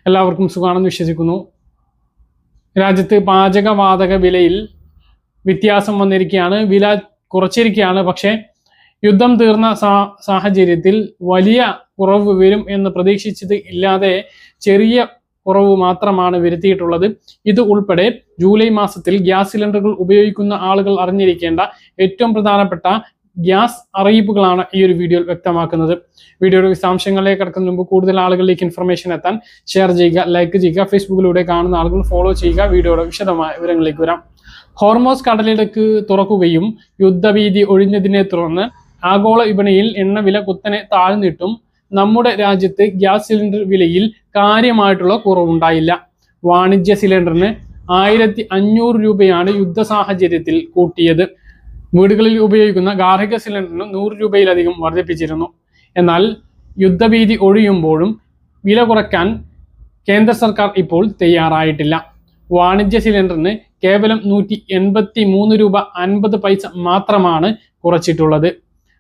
എല്ലാവർക്കും സുഖാണെന്ന് വിശ്വസിക്കുന്നു. രാജ്യത്ത് പാചകവാതക വിലയിൽ വ്യത്യാസം വന്നിരിക്കുകയാണ്. വില കുറച്ചിരിക്കുകയാണ്. പക്ഷേ യുദ്ധം തീർന്ന സാഹചര്യത്തിൽ വലിയ കുറവ് വരും എന്ന് പ്രതീക്ഷിച്ചത് ഇല്ലാതെ ചെറിയ കുറവ് മാത്രമാണ് വരുത്തിയിട്ടുള്ളത്. ഇത് ഉൾപ്പെടെ ജൂലൈ മാസത്തിൽ ഗ്യാസ് സിലിണ്ടറുകൾ ഉപയോഗിക്കുന്ന ആളുകൾ അറിഞ്ഞിരിക്കേണ്ട ഏറ്റവും പ്രധാനപ്പെട്ട ഗ്യാസ് അറിയിപ്പുകളാണ് ഈ ഒരു വീഡിയോയിൽ വ്യക്തമാക്കുന്നത്. വീഡിയോയുടെ വിശദാംശങ്ങളിലേക്ക് കടക്കുന്നതിന് മുമ്പ് കൂടുതൽ ആളുകളിലേക്ക് ഇൻഫർമേഷൻ എത്താൻ ഷെയർ ചെയ്യുക, ലൈക്ക് ചെയ്യുക, ഫേസ്ബുക്കിലൂടെ കാണുന്ന ആളുകൾ ഫോളോ ചെയ്യുക. വീഡിയോയുടെ വിശദമായ വിവരങ്ങളിലേക്ക് വരാം. ഹോർമോസ് കടലിടുക്ക് തുറക്കുകയും യുദ്ധഭീതി ഒഴിഞ്ഞതിനെ തുടർന്ന് ആഗോള വിപണിയിൽ എണ്ണ വില കുത്തനെ താഴ്ന്നിട്ടും നമ്മുടെ രാജ്യത്ത് ഗ്യാസ് സിലിണ്ടർ വിലയിൽ കാര്യമായിട്ടുള്ള കുറവുണ്ടായില്ല. വാണിജ്യ സിലിണ്ടറിന് 1500 രൂപയാണ് യുദ്ധ സാഹചര്യത്തിൽ കൂട്ടിയത്. വീടുകളിൽ ഉപയോഗിക്കുന്ന ഗാർഹിക സിലിണ്ടറിന് 100 രൂപയിലധികം വർദ്ധിപ്പിച്ചിരുന്നു. എന്നാൽ യുദ്ധഭീതി ഒഴിയുമ്പോഴും വില കുറയ്ക്കാൻ കേന്ദ്ര സർക്കാർ ഇപ്പോൾ തയ്യാറായിട്ടില്ല. വാണിജ്യ സിലിണ്ടറിന് കേവലം 183 രൂപ 50 പൈസ മാത്രമാണ് കുറച്ചിട്ടുള്ളത്.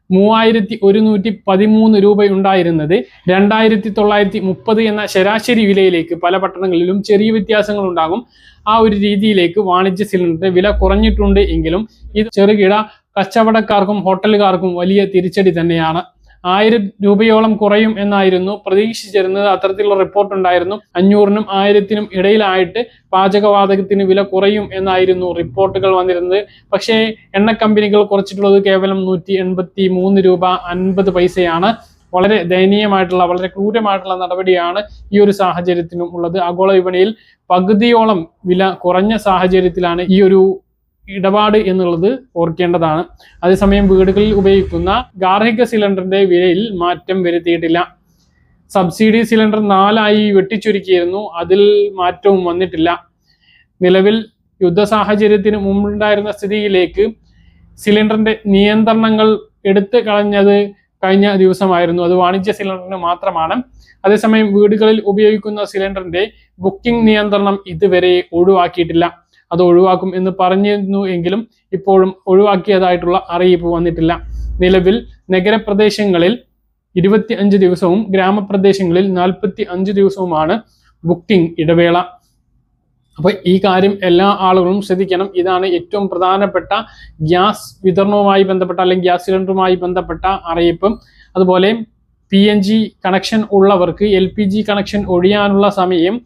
3113 രൂപയുണ്ടായിരുന്നത് 2930 എന്ന ശരാശരി വിലയിലേക്ക് പല പട്ടണങ്ങളിലും ചെറിയ വ്യത്യാസങ്ങൾ ഉണ്ടാകും. ആ ഒരു രീതിയിലേക്ക് വാണിജ്യ സിലിണ്ടറിന്റെ വില കുറഞ്ഞിട്ടുണ്ട് എങ്കിലും ഇത് ചെറുകിട കച്ചവടക്കാർക്കും ഹോട്ടലുകാർക്കും വലിയ തിരിച്ചടി തന്നെയാണ്. 1000 രൂപയോളം കുറയും എന്നായിരുന്നു പ്രതീക്ഷിച്ചിരുന്നത്. അത്തരത്തിലുള്ള റിപ്പോർട്ട് ഉണ്ടായിരുന്നു. 500നും 1000നും ഇടയിലായിട്ട് പാചകവാതകത്തിന് വില കുറയും എന്നായിരുന്നു റിപ്പോർട്ടുകൾ വന്നിരുന്നത്. പക്ഷേ എണ്ണ കമ്പനികൾ കുറച്ചിട്ടുള്ളത് കേവലം 183 രൂപ 50 പൈസയാണ്. വളരെ ദയനീയമായിട്ടുള്ള, വളരെ ക്രൂരമായിട്ടുള്ള നടപടിയാണ് ഈ ഒരു സാഹചര്യത്തിനും ഉള്ളത്. ആഗോള വിപണിയിൽ പകുതിയോളം വില കുറഞ്ഞ സാഹചര്യത്തിലാണ് ഈ ഒരു ഇടപാട് എന്നുള്ളത് ഓർക്കേണ്ടതാണ്. അതേസമയം വീടുകളിൽ ഉപയോഗിക്കുന്ന ഗാർഹിക സിലിണ്ടറിന്റെ വിലയിൽ മാറ്റം വരുത്തിയിട്ടില്ല. Subsidy cylinder 4 വെട്ടിച്ചുരുക്കിയിരുന്നു. അതിൽ മാറ്റവും വന്നിട്ടില്ല. നിലവിൽ യുദ്ധ സാഹചര്യത്തിന് മുമ്പുണ്ടായിരുന്ന സ്ഥിതിയിലേക്ക് സിലിണ്ടറിന്റെ നിയന്ത്രണങ്ങൾ എടുത്തു കളഞ്ഞത് കഴിഞ്ഞ ദിവസമായിരുന്നു. അത് വാണിജ്യ സിലിണ്ടറിന് മാത്രമാണ്. അതേസമയം വീടുകളിൽ ഉപയോഗിക്കുന്ന സിലിണ്ടറിന്റെ ബുക്കിംഗ് നിയന്ത്രണം ഇതുവരെ ഒഴിവാക്കിയിട്ടില്ല. അത് ഒഴിവാക്കും എന്ന് പറഞ്ഞിരുന്നു എങ്കിലും ഇപ്പോഴും ഒഴിവാക്കിയതായിട്ടുള്ള അറിയിപ്പ് വന്നിട്ടില്ല. നിലവിൽ നഗരപ്രദേശങ്ങളിൽ 25 ദിവസവും ഗ്രാമപ്രദേശങ്ങളിൽ 45 ദിവസവുമാണ് ബുക്കിംഗ് ഇടവേള. അപ്പൊ ഈ കാര്യം എല്ലാ ആളുകളും ശ്രദ്ധിക്കണം. ഇതാണ് ഏറ്റവും പ്രധാനപ്പെട്ട ഗ്യാസ് വിതരണവുമായി ബന്ധപ്പെട്ട അല്ലെങ്കിൽ ഗ്യാസ് സിലിണ്ടറുമായി ബന്ധപ്പെട്ട അറിയിപ്പ്. അതുപോലെ PNG കണക്ഷൻ ഉള്ളവർക്ക് LPG കണക്ഷൻ ഒഴിയാനുള്ള സമയം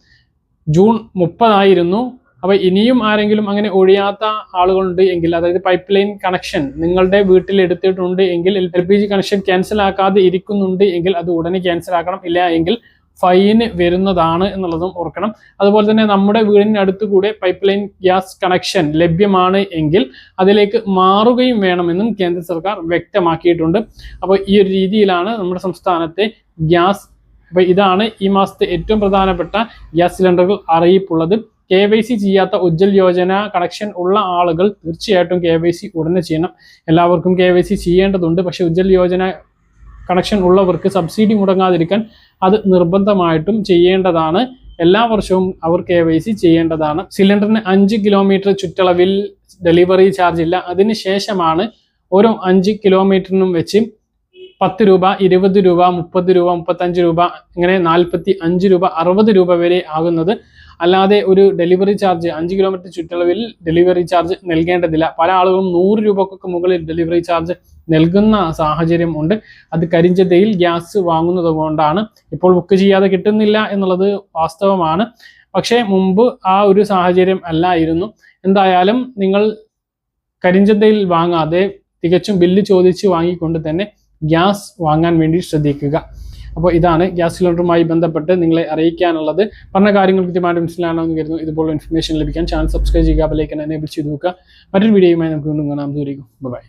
ജൂൺ 30 ആയിരുന്നു. അപ്പൊ ഇനിയും ആരെങ്കിലും അങ്ങനെ ഒഴിയാത്ത ആളുകളുണ്ട് എങ്കിൽ, അതായത് പൈപ്പ് ലൈൻ കണക്ഷൻ നിങ്ങളുടെ വീട്ടിൽ എടുത്തിട്ടുണ്ട് എങ്കിൽ, LPG കണക്ഷൻ ക്യാൻസൽ ആക്കാതെ ഇരിക്കുന്നുണ്ട് എങ്കിൽ അത് ഉടനെ ക്യാൻസൽ ആക്കണം. ഇല്ല എങ്കിൽ ഫൈന് വരുന്നതാണ് എന്നുള്ളതും ഓർക്കണം. അതുപോലെ തന്നെ നമ്മുടെ വീടിന് അടുത്ത് കൂടെ പൈപ്പ് ലൈൻ ഗ്യാസ് കണക്ഷൻ ലഭ്യമാണ് എങ്കിൽ അതിലേക്ക് മാറുകയും വേണമെന്നും കേന്ദ്ര സർക്കാർ വ്യക്തമാക്കിയിട്ടുണ്ട്. അപ്പോൾ ഈ ഒരു രീതിയിലാണ് നമ്മുടെ സംസ്ഥാനത്തെ ഗ്യാസ്. അപ്പോൾ ഇതാണ് ഈ മാസത്തെ ഏറ്റവും പ്രധാനപ്പെട്ട ഗ്യാസ് സിലിണ്ടറുകൾ അറിയിപ്പുള്ളത്. KYC ചെയ്യാത്ത ഉജ്ജ്വൽ യോജന കണക്ഷൻ ഉള്ള ആളുകൾ തീർച്ചയായിട്ടും KYC ഉടനെ ചെയ്യണം. എല്ലാവർക്കും KYC ചെയ്യേണ്ടതുണ്ട്. പക്ഷെ ഉജ്ജ്വൽ യോജന കണക്ഷൻ ഉള്ളവർക്ക് സബ്സിഡി മുടങ്ങാതിരിക്കാൻ അത് നിർബന്ധമായിട്ടും ചെയ്യേണ്ടതാണ്. എല്ലാ വർഷവും അവർ KYC ചെയ്യേണ്ടതാണ്. സിലിണ്ടറിന് 5 കിലോമീറ്റർ ചുറ്റളവിൽ ഡെലിവറി ചാർജ് ഇല്ല. അതിനുശേഷമാണ് ഓരോ 5 കിലോമീറ്ററിനും വെച്ച് 10 രൂപ, 20 രൂപ, 30 രൂപ, 35 രൂപ, ഇങ്ങനെ 45 രൂപ, 60 രൂപ വരെ ആകുന്നത്. അല്ലാതെ ഒരു ഡെലിവറി ചാർജ് 5 കിലോമീറ്റർ ചുറ്റളവിൽ ഡെലിവറി ചാർജ് നൽകേണ്ടതില്ല. പല ആളുകളും 100 രൂപക്കൊക്കെ മുകളിൽ ഡെലിവറി ചാർജ് നൽകുന്ന സാഹചര്യം ഉണ്ട്. അത് കരിഞ്ചന്തയിൽ ഗ്യാസ് വാങ്ങുന്നത് കൊണ്ടാണ്. ഇപ്പോൾ ബുക്ക് ചെയ്യാതെ കിട്ടുന്നില്ല എന്നുള്ളത് വാസ്തവമാണ്. പക്ഷേ മുമ്പ് ആ ഒരു സാഹചര്യം അല്ലായിരുന്നു. എന്തായാലും നിങ്ങൾ കരിഞ്ചന്തയിൽ വാങ്ങാതെ തികച്ചും ബില്ല് ചോദിച്ച് വാങ്ങിക്കൊണ്ട് തന്നെ ഗ്യാസ് വാങ്ങാൻ വേണ്ടി ശ്രദ്ധിക്കുക. അപ്പോൾ ഇതാണ് ഗ്യാസ് സിലിണ്ടറുമായി ബന്ധപ്പെട്ട് നിങ്ങളെ അറിയിക്കാനുള്ളത്. പറഞ്ഞ കാര്യങ്ങൾ കൃത്യമായിട്ട് മനസ്സിലാണെന്ന് കരുതുന്നു. ഇതുപോലുള്ള ഇൻഫർമേഷൻ ലഭിക്കാൻ ചാനൽ സബ്സ്ക്രൈബ് ചെയ്യുക, ബെൽ ഐക്കൺ എനേബിൾ ചെയ്ത് നോക്കുക. മറ്റൊരു വീഡിയോയുമായി നമുക്ക് വീണ്ടും കാണാം. ദൂരേക്കും ബൈ.